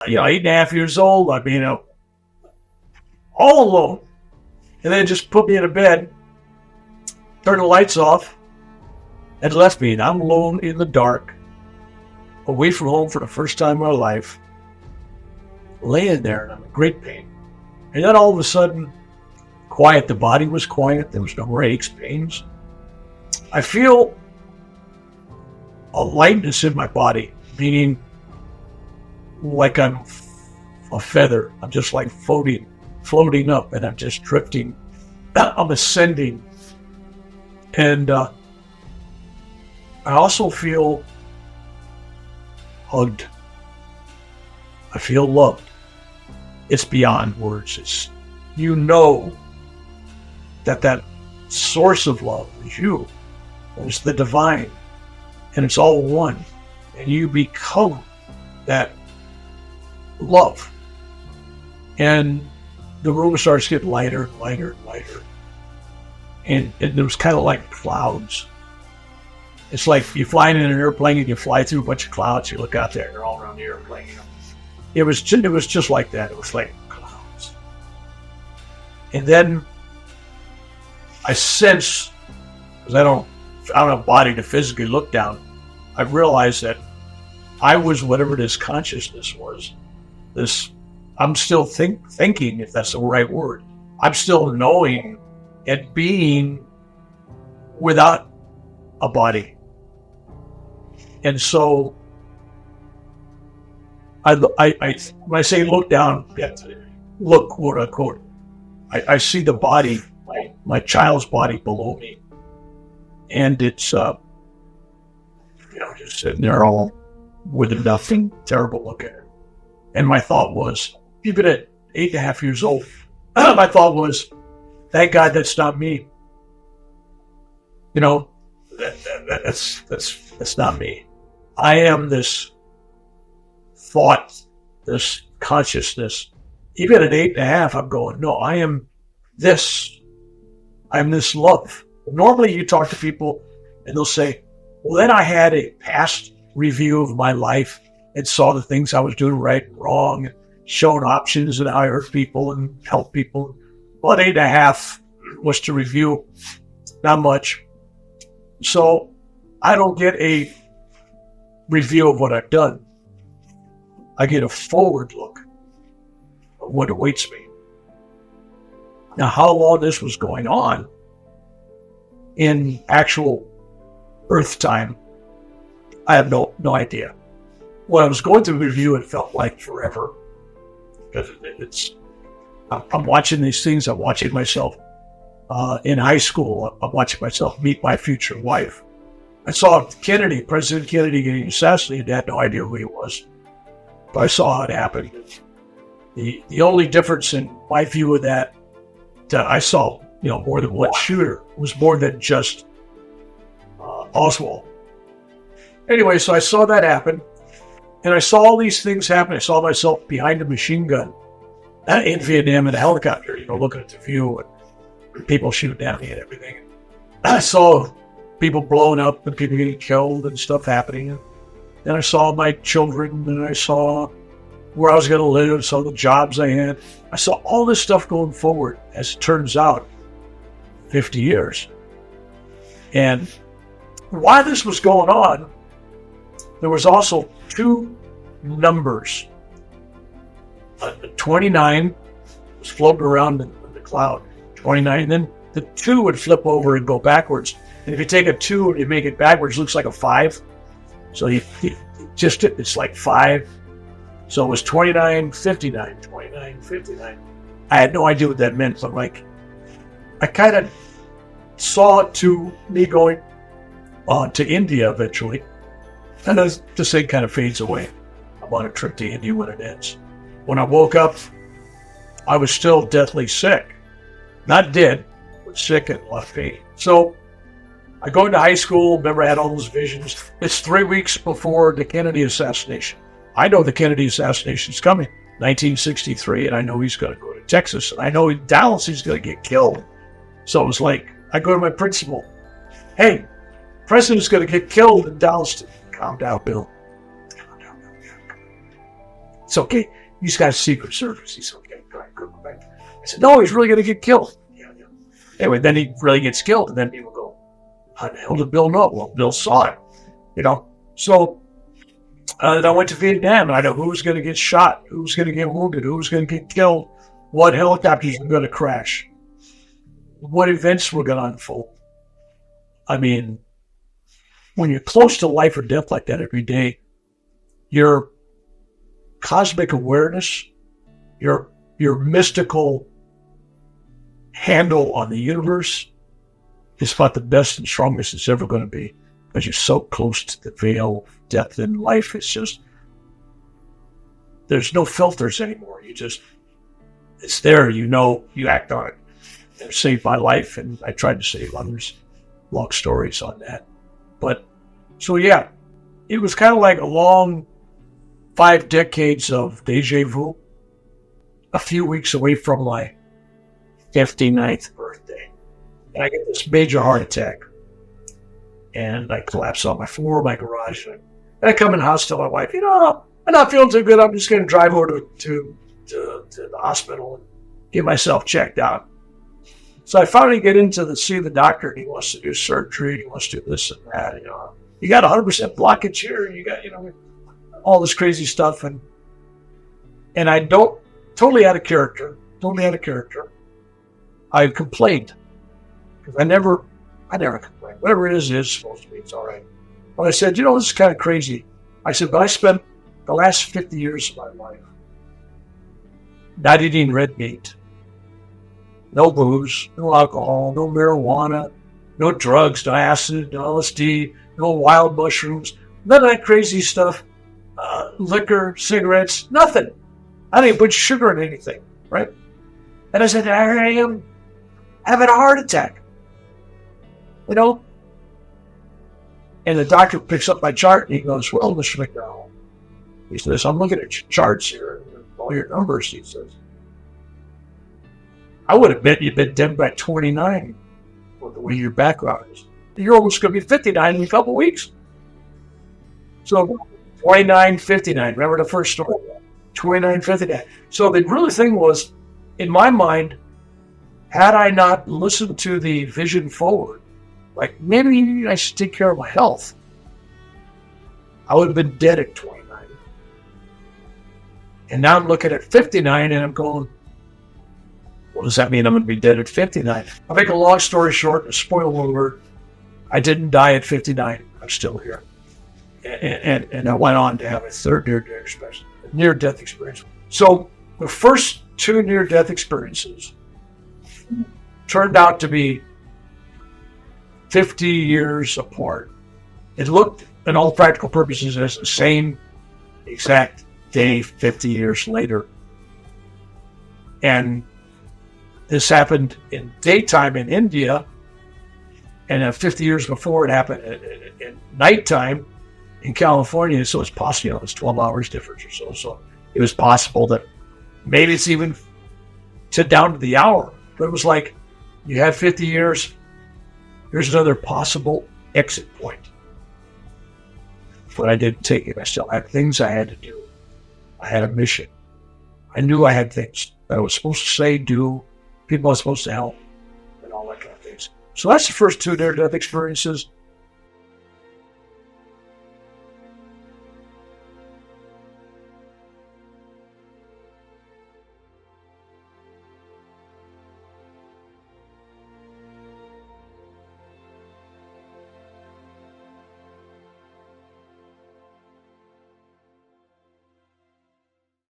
8.5 years old. I mean, all alone. And then just put me in a bed, turned the lights off, and left me. And I'm alone in the dark, away from home for the first time in my life, laying there, and I'm in great pain. And then all of a sudden, quiet. The body was quiet. There was no more aches, pains. I feel a lightness in my body, meaning like I'm a feather. I'm just like floating up, and I'm just drifting. I'm ascending. And I also feel hugged. I feel loved. It's beyond words. It's, that source of love is you. It's the divine. And it's all one. And you become that love. And the room starts to get lighter and lighter and lighter. And it was kind of like clouds. It's like you're flying in an airplane and you fly through a bunch of clouds. You look out there, they're all around the airplane. It was just like that. It was like clouds. And then I sense, because I don't have a body to physically look down, I realized that I was whatever this consciousness was. I'm still thinking, if that's the right word. I'm still knowing and being without a body. And so, when I say look down, look, quote unquote, I see the body, my child's body below me. And it's, just sitting there all with nothing, terrible looking. And my thought was, even at 8.5 years old, my thought was, thank God that's not me. That's not me. I am this thought, this consciousness. Even at 8.5, I'm going, no, I am this. I'm this love. Normally you talk to people and they'll say, well, then I had a past review of my life and saw the things I was doing right and wrong, and showed options and how I hurt people and helped people. Well, at 8.5 was to review, not much. So I don't get a review of what I've done. I get a forward look of what awaits me. Now, how long this was going on in actual Earth time, I have no idea. When I was going through the review, it felt like forever. Because I'm watching these things. I'm watching myself in high school. I'm watching myself meet my future wife. I saw President Kennedy getting assassinated. I had no idea who he was. But I saw how it happened. The only difference in my view of that I saw, more than one shooter. It was more than just Oswald. Anyway, so I saw that happen. And I saw all these things happen. I saw myself behind a machine gun in Vietnam in a helicopter, looking at the view and people shooting at me and everything. I saw people blowing up and people getting killed and stuff happening. And then I saw my children, and I saw where I was going to live, saw the jobs I had. I saw all this stuff going forward, as it turns out, 50 years. And while this was going on, there was also two numbers. 29 was floating around in the cloud. 29, and then the 2 would flip over and go backwards. And if you take a 2 and you make it backwards, it looks like a 5. So it's like 5. So it was 29, 59, 29, 59. I had no idea what that meant. So I kind of saw it to me going to India eventually. And this thing kind of fades away. I'm on a trip to India when it ends. When I woke up, I was still deathly sick. Not dead, but sick and a lot of pain. So I go into high school. Remember, I had all those visions. It's 3 weeks before the Kennedy assassination. I know the Kennedy assassination is coming, 1963, and I know he's going to go to Texas. And I know in Dallas he's going to get killed. So it was like, I go to my principal. Hey, president's going to get killed in Dallas. Calm down, Bill. Calm down. It's okay. He's got a Secret Service. He's okay. Go back. I said, no, he's really going to get killed. Yeah. Anyway, then he really gets killed, and then people go, how the hell did Bill know? Well, Bill saw it, So then I went to Vietnam, and I know who was going to get shot, who was going to get wounded, who was going to get killed, what helicopters were going to crash, what events were going to unfold. I mean, when you're close to life or death like that every day, your cosmic awareness, your mystical handle on the universe is about the best and strongest it's ever going to be, because you're so close to the veil of death in life. It's just, there's no filters anymore. It's there, you act on it. It saved my life, and I tried to save others. Long stories on that. But, so yeah, it was kind of like a long 5 decades of deja vu, a few weeks away from my 59th birthday. And I get this major heart attack. And I collapse on my floor of my garage. And I come in the house, tell my wife, I'm not feeling too good. I'm just going to drive over to the hospital and get myself checked out. So I finally get into see the doctor, and he wants to do surgery. He wants to do this and that. You got 100% blockage here. You got, all this crazy stuff. And I don't, totally out of character. I complained, because I never complain. Whatever it is supposed to be. It's all right. But I said, this is kind of crazy. I said, but I spent the last 50 years of my life not eating red meat, no booze, no alcohol, no marijuana, no drugs, no acid, no LSD, no wild mushrooms, none of that crazy stuff, liquor, cigarettes, nothing. I didn't put sugar in anything, right? And I said, I am having a heart attack. And the doctor picks up my chart, and he goes, well, Mr. McDonald, he says, I'm looking at your charts here, and all your numbers, he says. I would have bet you'd been dead by 29 with the way your background is. You're almost going to be 59 in a couple of weeks. So 29, 59. Remember the first story? 29, 59. So the real thing was, in my mind, had I not listened to the vision forward, like maybe I should take care of my health, I would have been dead at 29. And now I'm looking at 59, and I'm going, what does that mean? I'm going to be dead at 59. I'll make a long story short, a spoiler alert. I didn't die at 59. I'm still here. And I went on to have a third near-death experience. So the first 2 near-death experiences turned out to be 50 years apart. It looked, in all practical purposes, as the same exact day 50 years later. And this happened in daytime in India, and 50 years before it happened in nighttime in California. So it's possible, it's 12 hours difference or so. So it was possible that maybe it's even down to the hour. But it was like, you had 50 years, here's another possible exit point. But I didn't take it. I still had things I had to do. I had a mission. I knew I had things that I was supposed to say, do, people I was supposed to help, and all that kind of things. So that's the first 2 near-death experiences.